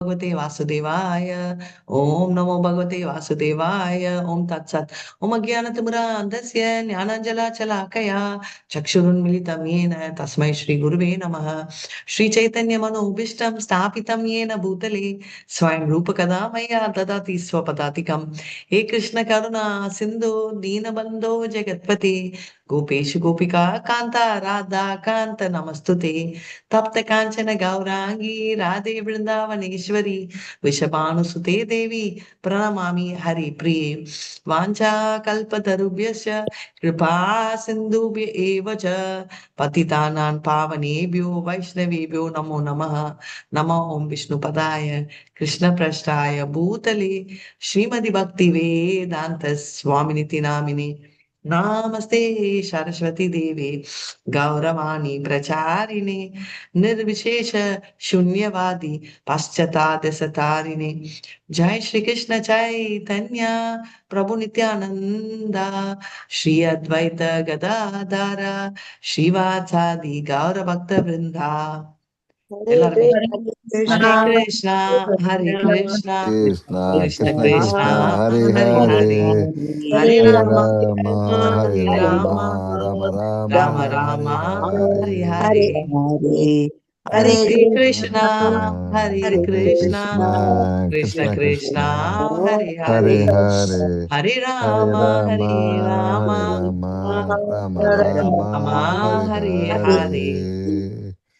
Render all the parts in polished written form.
भगवते वासुदेवाय। ओम नमो भगवते वासुदेवाय। ओम तत्सत्। ओम अज्ञानतिमिरान्धस्य ज्ञानाञ्जलाशलाकया चक्षुरुन्मिलितं येन तस्मै श्रीगुरुवे नमः। श्रीचैतन्यमनोभीष्टं स्थापितं येन भूतले स्वयं रूपकदा मया ददाति स्वपदातिकम्। हे कृष्ण करुणा सिन्धु दीनबन्धो जगत्पते गोपेशु गोपिका कान्ता राधा कान्त नमस्तुते। तप्त कांचन गौरांगी राधे वृंदावनेश्वरी वृषभानुसुते देवी प्रणमामि हरिप्रिये। वाञ्छा कल्पतरुभ्यश्च कृपा सिन्धुभ्य एव च पतितानां पावनेभ्यो वैष्णवेभ्यो नमो नमः। नमो ओं विष्णुपदाय कृष्णप्रेष्ठाय भूतले श्रीमद् भक्ति वेदांत स्वामिनिति नामिने नमस्ते सरस्वती देवे गौरवाणी प्रचारिणे निर्विशेष शून्यवादी पाश्चात्य जय श्री कृष्ण चैतन्य प्रभु नित्यानंद श्री अद्वैत गदाधर श्रीवासादि गौर भक्त वृंदा எல்லாருமே हरे कृष्णा हरे कृष्णा कृष्णा कृष्ण कृष्ण कृष्णा कृष्ण हरे हरे हरे हरे हरे हरे रामा राम हरे हरे राम रामा राम राम राम हरे रामा हरे हरे हरे हरे हरे कृष्णा कृष्ण हरे हरे कृष्णा कृष्ण कृष्ण कृष्ण कृष्णा कृष्ण हरे हरे हरे हरे हरे हरे राम राम हरे राम हरे राम राम राम राम हरे हरे हरे हरे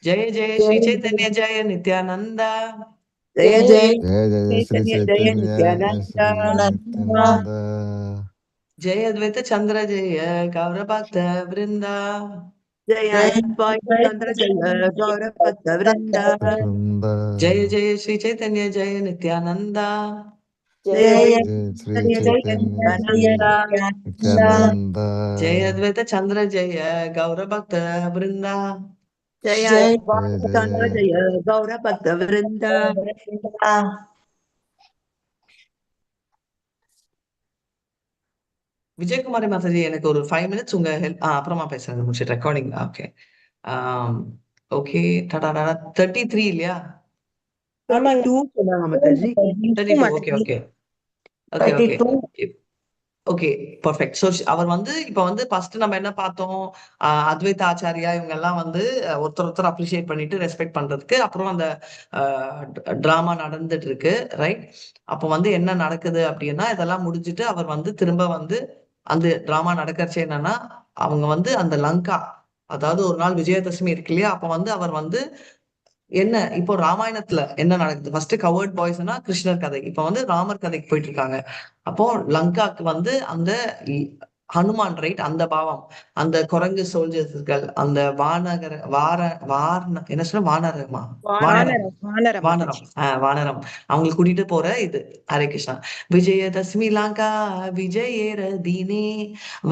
जय जय श्री चैतन्य जय नित्यानंदा जय जय जय जय श्री चैतन्य जय चैतन्य नित्यानंद। श्री नित्यानंद जय अद्वैत चंद्र जय गौर भक्त वृंदा जय अद्वैत चंद्र जय गौर भक्त वृंद। वृंद जय जय श्री चैतन्य जय नित्यानंदा जय जय श्री चैतन्य जय चैतन्य श्री नित्यानंद। नित्यानंद जय अद्वैत चंद्र जय गौर भक्त वृंदा जय जय अद्वैत चंद्र जय जय गौर भक्त वृंद। விஜயகுமாரி மாதாஜி எனக்கு ஒரு 5 minutes உங்க ஹெல்ப் அப்புறமா பேசுறேன் முடிச்சு ரெக்கார்டிங் ஓகே ஓகே டாடா 33 இல்லையா 32 சொன்னாங்க Mataji. 32 okay okay okay okay 32. Okay perfect. So அவர் வந்து இப்போ வந்து ஃபர்ஸ்ட் நம்ம என்ன பார்த்தோம், அத்வைத ஆச்சாரியா இவங்க எல்லாம் வந்து ஒருத்தர் ஒருத்தர் அப்ரிஷியேட் பண்ணிட்டு ரெஸ்பெக்ட் பண்றதுக்கு அப்புறம் அந்த டிராமா நடந்துட்டு இருக்கு, ரைட்? அப்போ வந்து என்ன நடக்குது அப்படின்னா இதெல்லாம் முடிஞ்சிட்டு அவர் வந்து திரும்ப வந்து அந்த டிராமா நடக்கிறச்சு என்னன்னா அவங்க வந்து அந்த லங்கா, அதாவது ஒரு நாள் விஜயதசமி இருக்கு இல்லையா, அப்ப வந்து அவர் வந்து என்ன இப்போ ராமாயணத்துல என்ன நடக்குது, ஃபர்ஸ்ட் கவர்ட் பாய்ஸ்னா கிருஷ்ணர் கதை, இப்ப வந்து ராமர் கதைக்கு போயிட்டு இருக்காங்க. அப்போ லங்காக்கு வந்து அந்த ஹனுமான், ரைட்? அந்த பாவம், அந்த குரங்கு சோல்ஜர்ஸ்கள், அந்த வானகர என்ன சொல்ல, வானரமா, வானரம், வானரம் வானரம் வானரம் மாதாஜி. வானரம் அவங்களுக்கு கூட்டிட்டு போற இது. ஹரே கிருஷ்ணா. விஜயதசமி லங்கா விஜயேர தீனே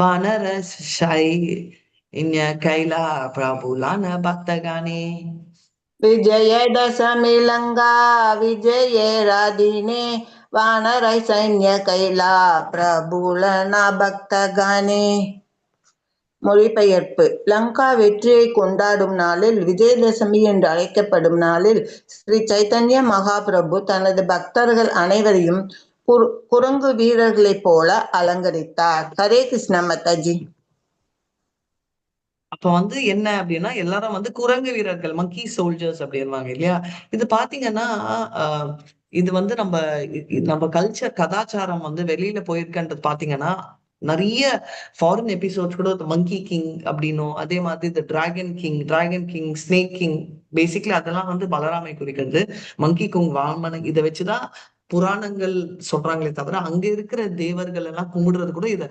வானர ஷை இன்ய கைலா பிரபுலான பக்தகானே. विजयदशमी लंका विजयेरा दिने वानरै सैन्य कैला பிரபுலனா பக்தகானே. மொழிபெயர்ப்பு. லங்கா வெற்றியை கொண்டாடும் நாளில், விஜயதசமி என்று அழைக்கப்படும் நாளில், ஸ்ரீ சைத்தன்ய மகாபிரபு தனது பக்தர்கள் அனைவரையும் குரங்கு வீரர்களைப் போல அலங்கரித்தார். ஹரே கிருஷ்ண மாதாஜி. அப்ப வந்து என்ன அப்படின்னா எல்லாரும் வந்து குரங்கு வீரர்கள், மங்கி சோல்ஜர்ஸ் அப்படின்வாங்க இல்லையா. இது பாத்தீங்கன்னா இது வந்து நம்ம கல்ச்சர் கதாச்சாரம் வந்து வெளியில போயிருக்கன்றது பாத்தீங்கன்னா நிறைய ஃபாரின் எபிசோட்ஸ் கூட மங்கி கிங் அப்படின்னும், அதே மாதிரி இந்த dragon king snake king, basically அதெல்லாம் வந்து பலராமை குறிக்கிறது. மங்கி குங் வாமன இதை வச்சுதான் புராணங்கள் சொல்றாங்களே தவிர அங்க இருக்கிற தேவர்கள் எல்லாம் கும்பிடுறது கூட இத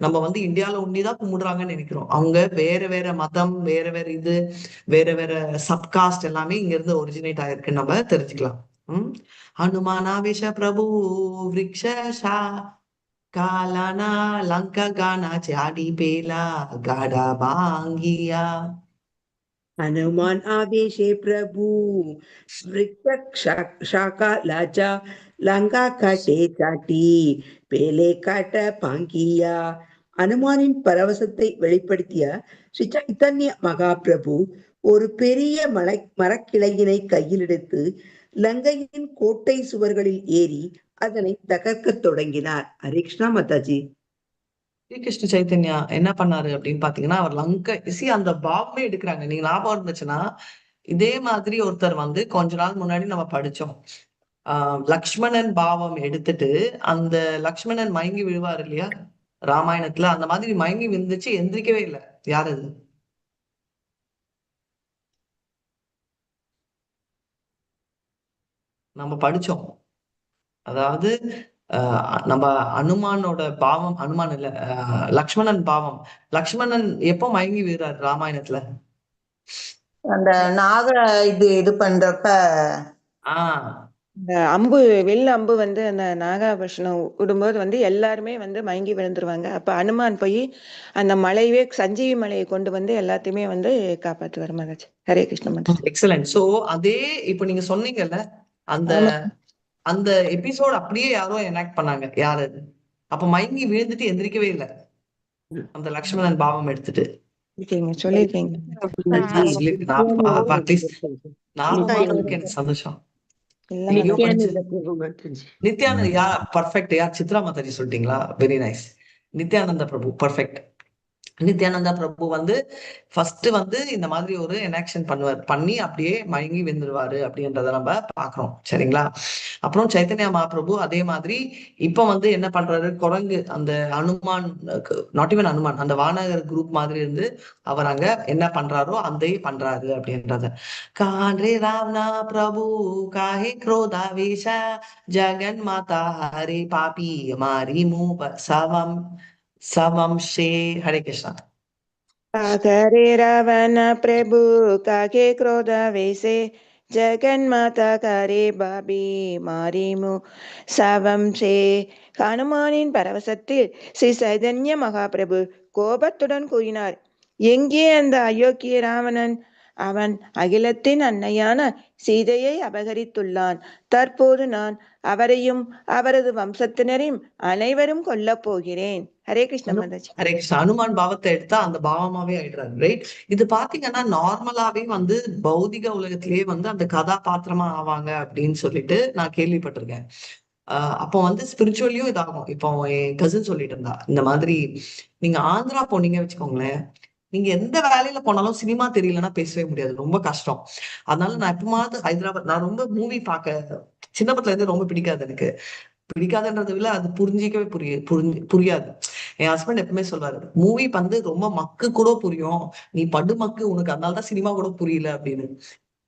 நம்ம வந்து இந்தியாவில ஒண்டிதான் கும்பிடுறாங்கன்னு நினைக்கிறோம். அவங்க வேற வேற மதம், வேற வேற இது, வேற வேற சப்காஸ்ட் எல்லாமே இங்க இருந்து ஒரிஜினேட் ஆயிருக்குன்னு நம்ம தெரிஞ்சுக்கலாம். ஹனுமானாவேஷ பிரபு விரக்ஷா காலானா லங்கா கானா சாடி பேலா காடா பாங்கியா. हनुमान आवेशे प्रभु वृक्ष शाखा लाजा लंका काटे चाटी பேலே காட்ட பாங்கியா. அனுமானின் பரவசத்தை வெளிப்படுத்திய ஸ்ரீ சைத்தன்ய மகாபிரபு ஒரு பெரிய மரக்கிளையினை கையில் எடுத்து லங்கையின் கோட்டை சுவர்களில் ஏறி அதனை தகர்க்கத் தொடங்கினார். ஹரே கிருஷ்ணா மாதாஜி. ஸ்ரீகிருஷ்ண சைத்தன்யா என்ன பண்ணாரு அப்படின்னு பாத்தீங்கன்னா, அவர் அந்த பாவமே எடுக்கிறாங்க. நீங்க ஞாபகம் இருந்துச்சுன்னா, இதே மாதிரி ஒருத்தர் வந்து கொஞ்ச நாள் முன்னாடி நம்ம படிச்சோம். லக்ஷ்மணன் பாவம் எடுத்துட்டு அந்த லக்ஷ்மணன் மயங்கி விழுவார் இல்லையா ராமாயணத்துல, அந்த மாதிரி மயங்கி விழுந்துச்சு, எந்திரிக்கவே இல்லை. யார் அது? நம்ம படிச்சோம். அதாவது நம்ம அனுமானோட பாவம், அனுமான் இல்ல, லக்ஷ்மணன் பாவம். லக்ஷ்மணன் எப்போ மயங்கி விழுறாரு ராமாயணத்துல? அந்த நாக இது பண்றப்ப ஆஹ் இந்த அம்பு வெள்ள அம்பு வந்து அந்த நாகாபட்சணம் விடும்போது வந்து எல்லாருமே வந்து மயங்கி விழுந்துருவாங்க. அப்ப அனுமான் போய் அந்த மலையவே சஞ்சீவி மலையை கொண்டு வந்து எல்லாத்தையுமே வந்து காப்பாற்றுவார் மாதாஜி. ஹரே கிருஷ்ண மாதாஜி. எக்ஸலன்ட். சோ அதே இப்ப நீங்க சொன்னீங்கல்ல, அந்த ஆமா. அந்த எபிசோட் அப்படியே யாரோ எனாக்ட் பண்ணாங்க. யாரு அது? அப்ப மயங்கி விழுந்துட்டு எந்திரிக்கவே இல்லை அந்த லக்ஷ்மணன் பாவம் எடுத்துட்டு. சொல்லிருக்கீங்க. எனக்கு சந்தோஷம். நித்யானந்த பிரபு மாதாஜி. நித்யானந்த பர்ஃபெக்ட். யார்? சித்ரா மாதாஜி சொல்லிட்டீங்களா? Very nice. Nityananda Prabhu perfect. Nityananda Prabhu வந்து ஃபர்ஸ்ட் வந்து இந்த மாதிரி ஒரு எனாக்ஷன் பண்ணி அப்படியே மயங்கி விழுந்துருவாரு அப்படின்றத நம்ம பாக்குறோம். சரிங்களா? அப்புறம் சைத்தன்யா மகாபிரபு அதே மாதிரி இப்ப வந்து என்ன பண்றாரு, குரங்கு அந்த அனுமான், நாட் ஈவன் அனுமான், அந்த வானகர் குரூப் மாதிரி இருந்து அவர் அங்க என்ன பண்றாரோ அந்த பண்றாரு அப்படின்றத. காரே ராவணா பிரபு காஹே क्रोधावेशा ஜகன் மாதா ஹரே பாபி மாரி மூப சவம்சே. ஹரே கிருஷ்ணா. ஹரே ராவண பிரபு காகே क्रोध वेसे ஜெகன் மாதா கரே பாபி மாரிமு சவம்சே. ஹனுமானின் பரவசத்தில் ஸ்ரீ சைதன்ய மகாபிரபு கோபத்துடன் கூறினார், எங்கே அந்த அயோக்கிய ராவணன்? அவன் அகிலத்தின் அன்னையான சீதையை அபகரித்துள்ளான். தற்போது நான் அவரையும் அவரது வம்சத்தினரையும் அனைவரும் கொல்லப் போகிறேன். ஹரே கிருஷ்ண மாதாஜி. ஹரே கிருஷ்ணா. அனுமான் பாவத்தை எடுத்தா அந்த பாவமாவே ஆயிடுறாரு. ரைட்? இது பாத்தீங்கன்னா நார்மலாவே வந்து பௌதிக உலகத்திலேயே வந்து அந்த கதாபாத்திரமா ஆவாங்க அப்படின்னு சொல்லிட்டு நான் கேள்விப்பட்டிருக்கேன். அப்போ வந்து ஸ்பிரிச்சுவலியும் இதாகும். இப்போ என் கசின் சொல்லிட்டு இருந்தா, இந்த மாதிரி நீங்க ஆந்திரா போனீங்க வச்சுக்கோங்களேன், நீங்க எந்த வேலையில போனாலும் சினிமா தெரியலன்னா பேசவே முடியாது, ரொம்ப கஷ்டம். அதனால நான் எப்பமாவது ஹைதராபாத், நான் ரொம்ப மூவி பார்க்க சின்ன பத்துல இருந்து ரொம்ப பிடிக்காது எனக்கு. பிடிக்காதுன்றதை விட அது புரிஞ்சிக்கவே புரியாது. என் ஹஸ்பண்ட் எப்பவுமே சொல்வாரு, மூவி வந்து ரொம்ப மக்கு கூட புரியும், நீ படு மக்கு, உனக்கு அதனாலதான் சினிமா கூட புரியல அப்படின்னு.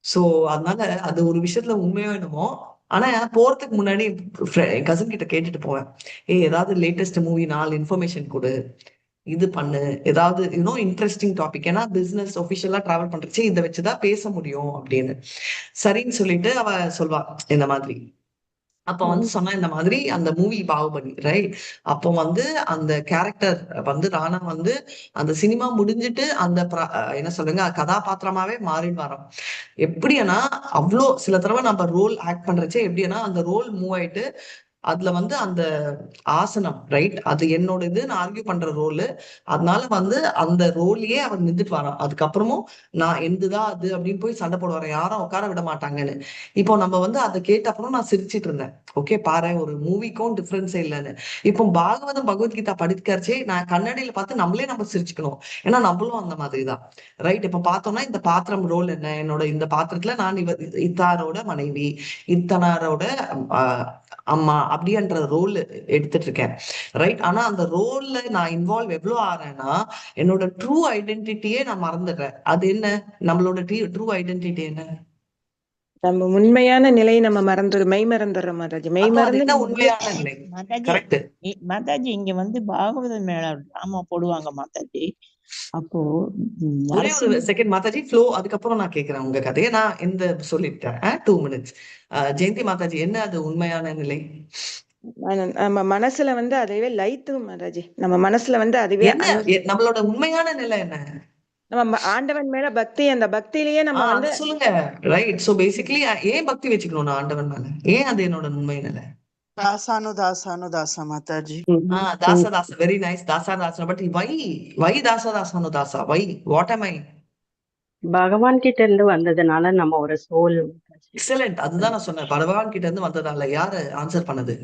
சோ அதனால அது ஒரு விஷயத்துல உண்மையோ என்னமோ. ஆனா போறதுக்கு முன்னாடி என் கசின் கிட்ட கேட்டுட்டு போவேன், ஏதாவது லேட்டஸ்ட் மூவி 4 இன்ஃபர்மேஷன் கொடு, இது பண்ணு, ஏதாவது இன்னும் இன்ட்ரெஸ்டிங் டாபிக், ஏன்னா பிசினஸ் ஒபிஷியலா டிராவல் பண்றச்சு இதை வச்சுதான் பேச முடியும் அப்படின்னு. சரின்னு சொல்லிட்டு அவ சொல்வா இந்த மாதிரி. அப்ப வந்து சொன்னா இந்த மாதிரி அந்த மூவி பாகுபலி, ரைட்? அப்போ வந்து அந்த கேரக்டர் வந்து ராணா வந்து அந்த சினிமா முடிஞ்சிட்டு அந்த என்ன சொல்லுங்க கதாபாத்திரமாவே மாறிடுவாராம். எப்படின்னா அவ்வளோ சில தடவை நம்ம ரோல் ஆக்ட் பண்றச்சே எப்படின்னா அந்த ரோல் மூவ் ஆயிட்டு அதுல வந்து அந்த ஆசனம், ரைட், அது என்னோட இது நான் ஆர்கியூ பண்ற ரோலு. அதனால வந்து அந்த ரோல்லயே அவர் நின்றுட்டு வரான். அதுக்கப்புறமும் நான் எந்துதான் அது அப்படின்னு போய் சண்டை போடுவார், யாரும் உட்கார விட மாட்டாங்கன்னு. இப்போ நம்ம வந்து அதை கேட்ட அப்புறம் நான் சிரிச்சிட்டு இருந்தேன். ஓகே, பாரு, ஒரு மூவிக்கும் டிஃபரன்ஸே இல்லைன்னு. இப்போ பாகவதம் பகவத்கீதா படிக்கிறச்சே நான் கண்ணாடியில பார்த்து நம்ம சிரிச்சுக்கணும், ஏன்னா நம்மளும் அந்த மாதிரிதான், ரைட்? இப்ப பார்த்தோம்னா இந்த பாத்திரம் ரோல் என்ன, என்னோட இந்த பாத்திரத்துல நான் இத்தாரோட மனைவி, இத்தனாரோட அம்மா அப்படின்ற ரோல் எடுத்துட்டு இருக்கேன், ரைட்? ஆனா அந்த ரோல்ல நான் இன்வால்வ் எவ்வளவு ஆறேன்னா என்னோட ட்ரூ ஐடென்டிட்டியே நான் மறந்துடுறேன். அது என்ன நம்மளோட ட்ரூ ஐடென்டிட்டி? என்ன நம்ம உண்மையான நிலை நம்ம மெய் மறந்துடுறோம் மாதாஜி. மெய் மறந்து உண்மையான நிலை. கரெக்ட் மாதாஜி. இங்க வந்து பாகவத மேளா டிராமா போடுவாங்க மாதாஜி. அப்போ ஒரே ஒரு செகண்ட் மாதாஜி, ஃப்ளோ, அதுக்கப்புறம் நான் கேட்கிறேன் உங்க கதையை. நான் இந்த சொல்லிட்டேன் 2 minutes. ஜெயந்தி மாதாஜி, என்ன அது உண்மையான நிலை? நம்ம மனசுல வந்து அதுவே லைத்து மாதாஜி. நம்ம மனசுல வந்து அதுவே நம்மளோட உண்மையான நிலை என்ன? நம்ம ஆண்டவன் மேல பக்தி, அந்த பக்தியிலேயே நம்ம வந்து சொல்லுங்க, ரைட்? சோ பேசிக்கலி ஏன் பக்தி வச்சுக்கணும் நான் ஆண்டவன் மேல? ஏன் அது என்னோட உண்மை நிலை? தாசானுதாசா மாதாஜி. தாச, வெரி நைஸ். தாசா, பட் வை தாசா, வை? What am I? பகவான் கிட்ட இருந்து வந்ததுனால நம்ம ஒரு சோல் மாதாஜி. எக்ஸலண்ட். அதுதான் நான் சொன்னேன். பகவான் கிட்ட இருந்து வந்ததால யாரு ஆன்சர் பண்ணது?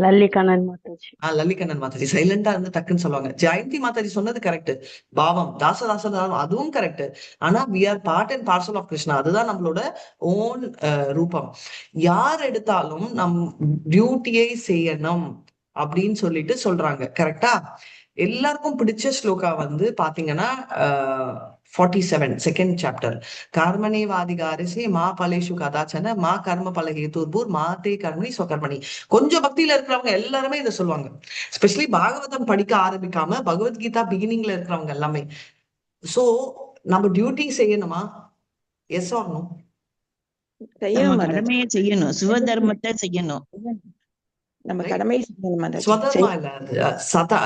லல்லிகண்ணன் மாதாஜி. லல்லிகண்ணன் மாதாஜி சைலண்டா இருந்து டக்குன்னு சொல்லுவாங்க. ஜெயந்தி மாதாஜி சொன்னது கரெக்ட். பாவம் தாசதாசதாசம் அதுவும் கரெக்ட். ஆனா we are part and parcel of Krishna. அதுதான் நம்மளோட ஓன் ரூபம். யார் எடுத்தாலும் நம் டியூட்டியை செய்யணும் அப்படின்னு சொல்லிட்டு சொல்றாங்க. கரெக்டா? எல்லாருக்கும் பிடிச்ச ஸ்லோகா வந்து பாத்தீங்கன்னா 47 செகண்ட் சாப்டர். கர்மணேவாதிகாரிசி மா பலேஷு கதாச்சன மா கர்ம பல ஹேதுர்பூர் மா தே கர்மணி ஸ்வகர்மணி. கொஞ்சம் பக்தியில இருக்கிறவங்க எல்லாருமே இதை சொல்லுவாங்க. ஸ்பெஷலி பாகவதம் படிக்க ஆரம்பிக்காம பகவத்கீதா பிகினிங்ல இருக்கிறவங்க எல்லாமே. சோ நம்ம டியூட்டி செய்யணுமா? Yes or no? நம்ம செய்யணும் மாதாஜி. கடமையை செய்யணும், சிவதர்மத்தை செய்யணும். நம்ம Right? கடமை செய்யணும் மாதாஜி. ஸ்வதர்மா இல்ல அது சதா.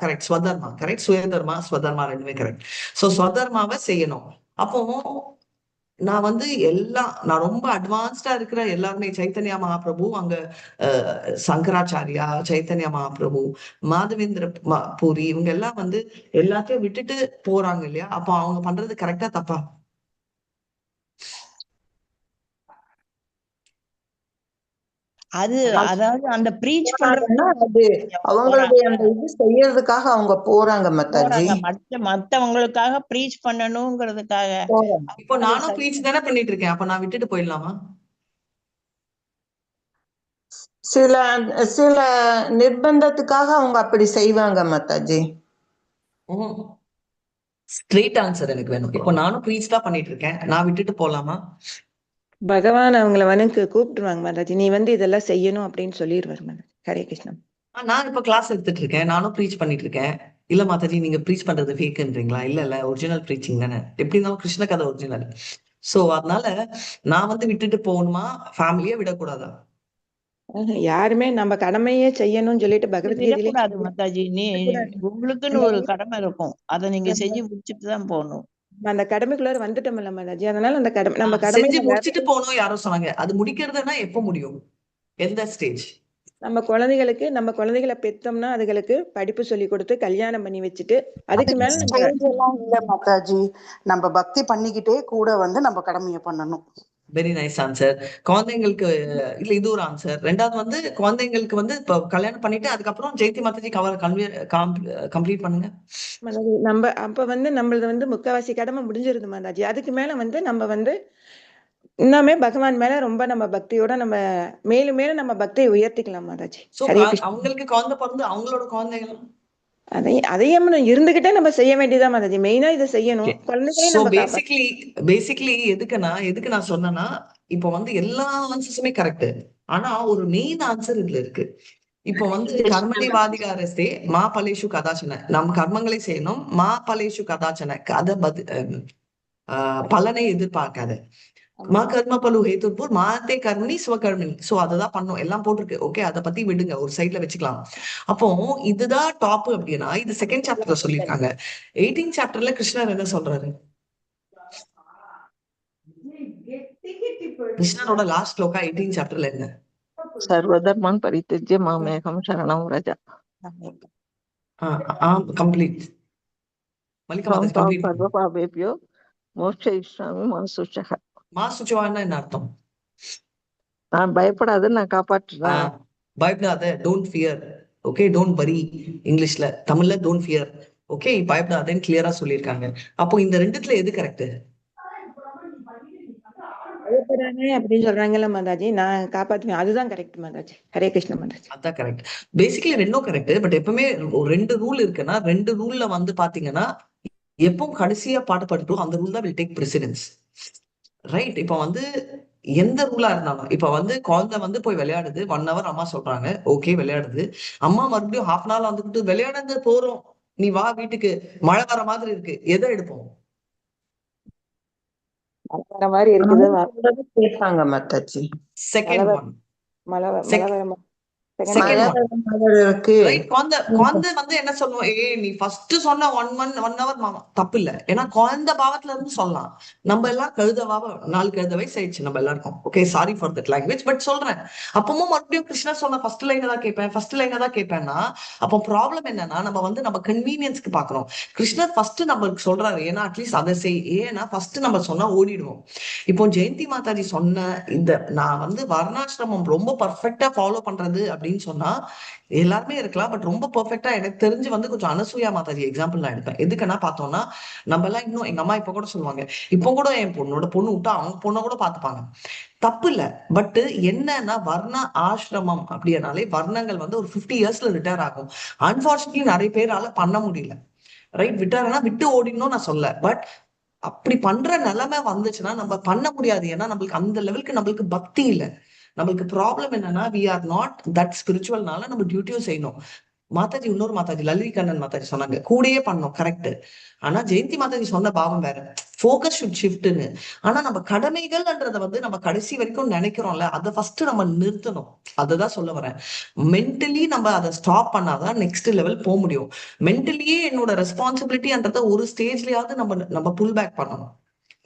கரெக்ட். ஸ்வதர்மா கரெக்ட். சுயதர்மா ஸ்வதர்மா ரெண்டுமே கரெக்ட். சோ ஸ்வதர்மாவை செய்யணும். அப்போ நான் வந்து நான் ரொம்ப அட்வான்ஸ்டா இருக்கிற எல்லாருமே சைத்தன்யா மகாபிரபு, அங்க சங்கராச்சாரியா, சைத்தன்யா மகாபிரபு, மாதவேந்திர பூரி, இவங்க எல்லாம் வந்து எல்லாத்தையும் விட்டுட்டு போறாங்க இல்லையா? அப்போ அவங்க பண்றது கரெக்டா தப்பா? அது அதாவது அந்த ப்ரீச் பண்றதுக்கு அது அவங்களுடைய அந்த இது செய்யறதுக்காக அவங்க போறாங்க மாதாஜி. மத்தவங்களுக்காக ப்ரீச் பண்ணணுங்கிறதுக்காக. இப்போ நானும் ப்ரீச் தானே பண்ணிட்டு இருக்கேன். அப்ப நான் விட்டுட்டு போயிடலாமா? சில சில நிர்பந்தத்துக்காக அவங்க அப்படி செய்வாங்க மாதாஜி. ஸ்ட்ரெயிட் ஆன்சர் எனக்கு வேணும். இப்போ நானும் ப்ரீச் தான் பண்ணிட்டு இருக்கேன். நான் விட்டுட்டு போலாமா? பகவான் அவங்கள வந்து கூப்பிட்டுருவாங்க மாதாஜி. நீ வந்து இதெல்லாம் செய்யணும் அப்படின்னு சொல்லிடுவாரு மாதாஜி. ஹரே கிருஷ்ணா. நான் இப்ப கிளாஸ் எடுத்துட்டு இருக்கேன். நானும் ப்ரீச் பண்ணிட்டு இருக்கேன். இல்ல மாதாஜி நீங்க ப்ரீச் பண்றது ஃபேக்குன்றீங்களா? இல்ல ஒரிஜினல் ப்ரீச்சிங் தானே. எப்படி இருந்தாலும் கிருஷ்ண கதை ஒரிஜினல். சோ அதனால நான் வந்து விட்டுட்டு போகணுமா? ஃபேமிலியே விடக்கூடாதா? யாருமே நம்ம கடமையே செய்யணும்னு சொல்லிட்டு விடக்கூடாது பகவத்கீதையில மாதாஜி. உங்களுக்குன்னு ஒரு கடமை இருக்கும், அதை நீங்க செஞ்சு முடிச்சுட்டு தான் போகணும். அந்த கடமைக்குள்ளார வந்துட்டோம்ல மாதாஜி. அதனால அந்த கடமை நம்ம செஞ்சு கடமை முடிச்சுட்டு போகணும் யாரோ சொன்னாங்க. அது முடிக்கிறதுனா எப்ப முடியும்? எந்த ஸ்டேஜ்? நம்ம குழந்தைகளை பெத்தோம்னா அதுகளுக்கு படிப்பு சொல்லி கொடுத்து கல்யாணம் பண்ணி வச்சுட்டு அதுக்கு மேல ஸ்டேஜ் எல்லாம் இல்ல மாதாஜி. நம்ம பக்தி பண்ணிக்கிட்டே கூட வந்து நம்ம கடமையை பண்ணணும். Very nice answer. குழந்தைங்களுக்கு இல்ல இது ஒரு ஆன்சர். ரெண்டாவது வந்து குழந்தைங்களுக்கு வந்து இப்ப கல்யாணம் பண்ணிட்டு அதுக்கப்புறம் ஜெயந்தி மாதாஜி கம்ப்ளீட் பண்ணுங்க. நம்ம அப்ப வந்து நம்மளது வந்து முக்காவாசி கடமை முடிஞ்சிருது மாதாஜி. அதுக்கு மேல வந்து நம்ம வந்து இன்னுமே பகவான் மேல ரொம்ப நம்ம பக்தியோட நம்ம மேலும் மேலும் நம்ம பக்தியை உயர்த்திக்கலாம் மாதாஜி. சோ ஹரே கிருஷ்ணா. அவங்களுக்கு குழந்தை பிறந்து அவங்களோட குழந்தைகள் அதையும் இருந்துகிட்டே நம்ம செய்ய வேண்டியதா மாதாஜி. மெயினா இதை செய்யணும். குழந்தைகளையும் சோ நம்ம பேசிக்கலி எதுக்கு நான் சொன்னேன்னா, இப்போ வந்து எல்லா ஆன்சர்ஸுமே கரெக்ட். ஆனா ஒரு மெயின் ஆன்சர் இதுல இருக்கு. இப்போ வந்து கர்மணிவாதிகாரஸ்தே மா பலேஷு கதாச்சன. நம் கர்மங்களை செய்யணும். மா பலேஷு கதாச்சன பலனை எதிர்பார்க்காத. மா கர்ம பலு ஹேதுர்பூர் மாத்தே கர்மணி ஸ்வகர்மணி. சோ அததான் பண்ணும். எல்லாம் போட்டிருக்கு. ஓகே, அதை பத்தி விடுங்க, ஒரு சைட்ல வச்சுக்கலாம். அப்போ இதுதான் டாப் அப்படின்னா இது செகண்ட் சாப்டர்ல சொல்லியிருக்காங்க. 18 சாப்டர்ல கிருஷ்ணர் என்ன சொல்றாரு? கிருஷ்ணரோட லாஸ்ட் ஸ்லோகா 18 சாப்டர்ல என்ன? சர்வதர்மான் பரித்யஜ்ய மாமேகம் சரணம் ரஜ. கம்ப்ளீட். மல்லிகா மாதாஜி கம்ப்ளீட். சர்வ பாபேப்யோ மோட்சயிஷ்யாமி மா சுச்சக. மா சுச்சவான்னா என்ன அர்த்தம்? நான் பயப்படாத, நான் காப்பாற்றுறேன். பயப்படாத, don't fear. Okay, don't worry இங்கிலீஷ்ல. தமிழ்ல டோன்ட் ஃபியர். ஓகே, பயப்படாதேன்னு கிளியரா சொல்லியிருக்காங்க. அப்போ இந்த ரெண்டுத்துல எது கரெக்ட்? அப்படின்னு சொல்றாங்கல்ல மாதாஜி, நான் காப்பாற்றுவேன், அதுதான் கரெக்ட் மாதாஜி. ஹரே கிருஷ்ண மாதாஜி. அதான் கரெக்ட். பேசிக்கலி ரெண்டும் கரெக்ட். பட் எப்பவுமே ரெண்டு ரூல் இருக்குன்னா, ரெண்டு ரூல்ல வந்து பாத்தீங்கன்னா எப்பவும் கடைசியா பாடுபட்டோ அந்த ரூல் தான் வில் டேக் பிரசிடென்ஸ். ரைட்? இப்ப வந்து எந்த ரூலா இருந்தாலும், இப்ப வந்து குழந்தை வந்து போய் விளையாடுது, 1 hour அம்மா சொல்றாங்க, ஓகே விளையாடுது. அம்மா மறுபடியும் ½ hour வந்துட்டு விளையாடுங்க போறோம், நீ வா வீட்டுக்கு, மழை வர மாதிரி இருக்கு, எதை எடுப்போம்? மாதிரி இருக்குது கேட்பாங்க Mataji. Second one. Second one Malayalam இருக்கு. ரைட். குழந்தை வந்து என்ன சொல்லுவோம், நீ ஃபர்ஸ்ட் சொன்ன 1 hour தப்பு இல்ல. ஏன்னா குழந்தை பாவத்துல இருந்து சொல்லலாம். நம்ம எல்லாம் கழுதவாவ 4 கழுத வயசு ஆயிடுச்சு நம்ம எல்லாருக்கும். Okay, sorry for that language, but சொல்றேன். அப்பவும் மறுபடியும் கிருஷ்ணர் சொன்ன ஃபர்ஸ்ட் லைன் தான் கேட்பேன்னா அப்போ ப்ராப்ளம் என்னன்னா நம்ம வந்து நம்ம கன்வீனியன்ஸ்க்கு பாக்குறோம். கிருஷ்ணர் ஃபர்ஸ்ட் நம்மளுக்கு சொல்றாரு, ஏன்னா அட்லீஸ்ட் அதை செய். ஏன்னா ஃபர்ஸ்ட் நம்ம சொன்னா ஓடிடுவோம். இப்போ ஜெயந்தி மாதாஜி சொன்ன இந்த நான் வந்து வர்ணாசிரமம் ரொம்ப பர்ஃபெக்டா ஃபாலோ பண்றது அப்படின்னு சொன்னா எல்லாருமே இருக்கலாம். பட் ரொம்ப பெர்ஃபெக்டா எனக்கு தெரிஞ்சு வந்து கொஞ்சம் அனசூயா மாதாஜி எக்ஸாம்பிள் நான் எடுப்பேன். எதுக்குன்னா பார்த்தோம்னா நம்ம எல்லாம் இன்னும் எங்க அம்மா இப்ப கூட சொல்லுவாங்க, இப்போ கூட என் பொண்ணு விட்டா அவங்க பொண்ணை கூட பாத்துப்பாங்க. தப்பு இல்ல. பட் என்னன்னா வர்ண ஆசிரமம் அப்படின்னாலே வர்ணங்கள் வந்து ஒரு 50 yearsல ரிட்டையர் ஆகும். அன்பார்ச்சுனேட்லி நிறைய பேரால பண்ண முடியல. ரைட், விட்டாருன்னா விட்டு ஓடிடணும் நான் சொல்ல. பட் அப்படி பண்ற நிலைமை வந்துச்சுன்னா நம்ம பண்ண முடியாது. ஏன்னா நம்மளுக்கு அந்த லெவலுக்கு நம்மளுக்கு பக்தி இல்லை. நம்மளுக்கு ப்ராப்ளம் என்னன்னா வி ஆர் நாட் தட் ஸ்பிரிச்சுவல்னால நம்ம டியூட்டியும் செய்யணும். மாதாஜி இன்னொரு மாதாஜி லலித் கண்ணன் மாதாஜி சொன்னாங்க கூடயே பண்ணோம், கரெக்ட். ஆனா ஜெயந்தி மாதாஜி சொன்ன பாவம் வேற, ஃபோக்கஸ் ஷுட் ஷிஃப்ட்னு. ஆனா நம்ம கடமைகள்ன்றத வந்து நம்ம கடைசி வரைக்கும் நினைக்கிறோம்ல, அதை ஃபர்ஸ்ட் நம்ம நிறுத்தணும். அததான் சொல்ல வரேன். மென்டலி நம்ம அதை ஸ்டாப் பண்ணாதான் நெக்ஸ்ட் லெவல் போக முடியும். மென்டலியே என்னோட ரெஸ்பான்சிபிலிட்டின்றத ஒரு ஸ்டேஜ்லயாவது நம்ம புல் பேக் பண்ணணும்.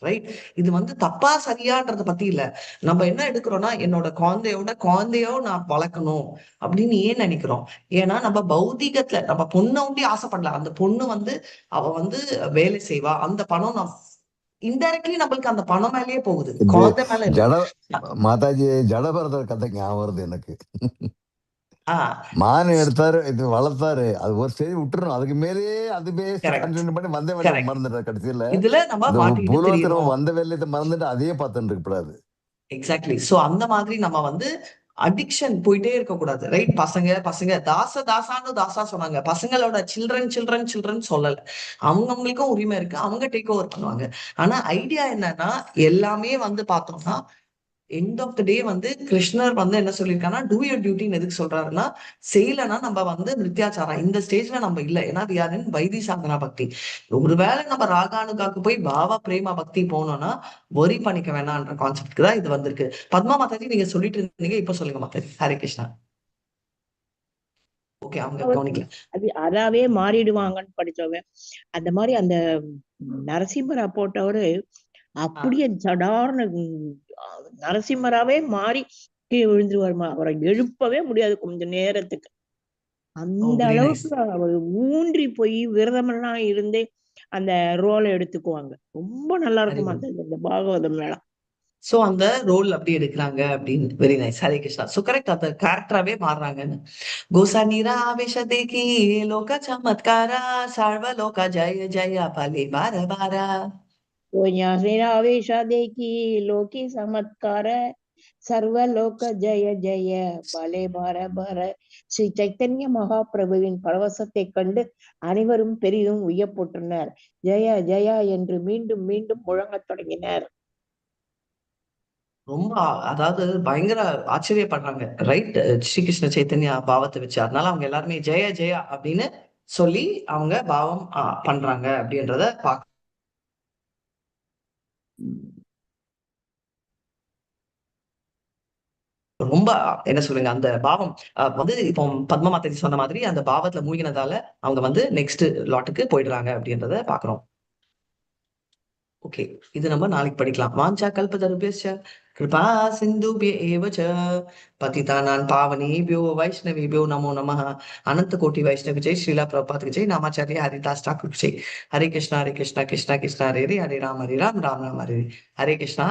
ரைட். இது வந்து தப்பா சரியான்றத பத்தி இல்ல. நம்ம என்ன எடுக்கிறோம்னா என்னோட குழந்தையோ நான் வளர்க்கணும் அப்படின்னு ஏன் நினைக்கிறோம். ஏன்னா நம்ம பௌதிகத்துல நம்ம பொண்ணை ஒண்டி ஆசைப்படல. அந்த பொண்ணு வந்து அவ வந்து வேலை செய்வா, அந்த பணம் நான் இன்டைரக்ட்லி நம்மளுக்கு அந்த பணம் மேலேயே போகுது, குழந்தை மேல இல்ல. மாதாஜி ஜடபரதர் கதை ஞாபகம் வருது எனக்கு. ஆஹ் மான் எடுத்தாரு, இது வளர்த்தாரு, அது ஒரு ஸ்டேஜ் விட்டுறணும். அதுக்கு மேலேயே அதுவே கண்டினியூ பண்ணி வந்த வேலையை மறந்துட்டாரு. கடைசியில இதுல நம்ம பூலோகத்துல வந்த வேலையை மறந்துட்டு அதையே பார்த்துட்டு இருக்கக்கூடாது. எக்ஸாக்ட்லி. சோ அந்த மாதிரி நம்ம வந்து அடிக்ஷன் போயிட்டே இருக்க கூடாது. ரைட். பசங்க தாசா சொன்னாங்க. பசங்களோட சில்ட்ரன் சொல்லல. அவங்களுக்கும் உரிமை இருக்கு, அவங்க டேக் ஓவர் பண்ணுவாங்க. ஆனா ஐடியா என்னன்னா எல்லாமே வந்து பார்த்தோம்னா எண்ட் ஆஃப் த டே வந்து கிருஷ்ணர் வந்து என்ன சொல்லியிருக்காங்கன்னா டூ யூர் டியூட்டின்னு எதுக்கு சொல்றாருன்னா, செய்யலன்னா நம்ம வந்து மிருத்யாச்சாரம் இந்த ஸ்டேஜ்ல நம்ம இல்ல. ஏன்னா we are in why this Sadhana பக்தி. ஒருவேளை நம்ம ராகானுகாக்கு போய் பாவா பிரேமா பக்தி போனோம்னா வரி பண்ணிக்க வேணான்ற கான்செப்ட்க்கு தான் இது வந்திருக்கு. பத்மா மாதாஜி நீங்க சொல்லிட்டு இருந்தீங்க, இப்ப சொல்லுங்க மாதாஜி. ஹரே கிருஷ்ணா. ஓகே, அவங்க கவனிக்கல. அது அதாவே மாறிடுவாங்கன்னு படிச்சவங்க. அந்த மாதிரி அந்த நரசிம்மரா போட்டவரு அப்படியே சடார்னு நரசிம்மராவே மாறி கீழே விழுந்துருவாருமா. அவரை எழுப்பவே முடியாது கொஞ்ச நேரத்துக்கு. அந்த அளவுக்கு அவர் ஊன்றி போய் விரதமெல்லாம் இருந்தே அந்த ரோலை எடுத்துக்குவாங்க. ரொம்ப நல்லா இருக்குமா இந்த பாகவதம் மேளம். சோ அந்த ரோல் அப்படி எடுக்கிறாங்க அப்படின்னு. Very nice. Hare Krishna. So correct, அந்த கேரக்டராவே மாறுறாங்கன்னு. கோசானிரா ஆவேஷ தேக்கி லோக சமத்காரா சர்வ லோக ஜய ஜய பலே பார பாரா. ஆவேஷா தேக்கி லோகி சமத்கார சர்வலோக ஜய ஜய பலே பார பார. ஸ்ரீ சைத்தன்ய மகாபிரபுவின் பரவசத்தை கண்டு அனைவரும் பெரிதும் உய்யப்போட்டனர். ஜெயா ஜெயா என்று மீண்டும் மீண்டும் முழங்கத் தொடங்கினர். ரொம்ப அதாவது பயங்கர ஆச்சரியப்படுறாங்க. ரைட். ஸ்ரீகிருஷ்ண சைத்தன்யா பாவத்தை வச்சு. அதனால அவங்க எல்லாருமே ஜெய ஜெயா அப்படின்னு சொல்லி அவங்க பாவம் பண்றாங்க அப்படின்றத பார்க்க ரொம்ப என்ன சொல்லுங்க அந்த பாவம் வந்து இப்போ பத்மா மாதாஜி சொன்ன மாதிரி அந்த பாவத்துல மூழ்கினதால அவங்க வந்து நெக்ஸ்ட் லாட்டுக்கு போயிடுறாங்க அப்படின்றத பாக்குறோம். ஓகே, இது நம்ம நாளைக்கு படிக்கலாம். வாஞ்சா கல்பதருபியஸ்ச கிருபா சிந்துபிய ஏவச பதிதானான் பாவனேபியோ வைஷ்ணவேபியோ நமோ நமः. அனந்த கோட்டி வைஷ்ணவ ஜெய். ஸ்ரீலா பிரபாத் ஜெய். நாமாச்சாரிய ஹரிதாஸ் டாக்கூர் ஜெய். ஹரே கிருஷ்ணா கிருஷ்ணா கிருஷ்ணா ஹரே ஹரே, ஹரே ராம் ராம் ராம் ராம் ஹரே. ஹரே கிருஷ்ணா.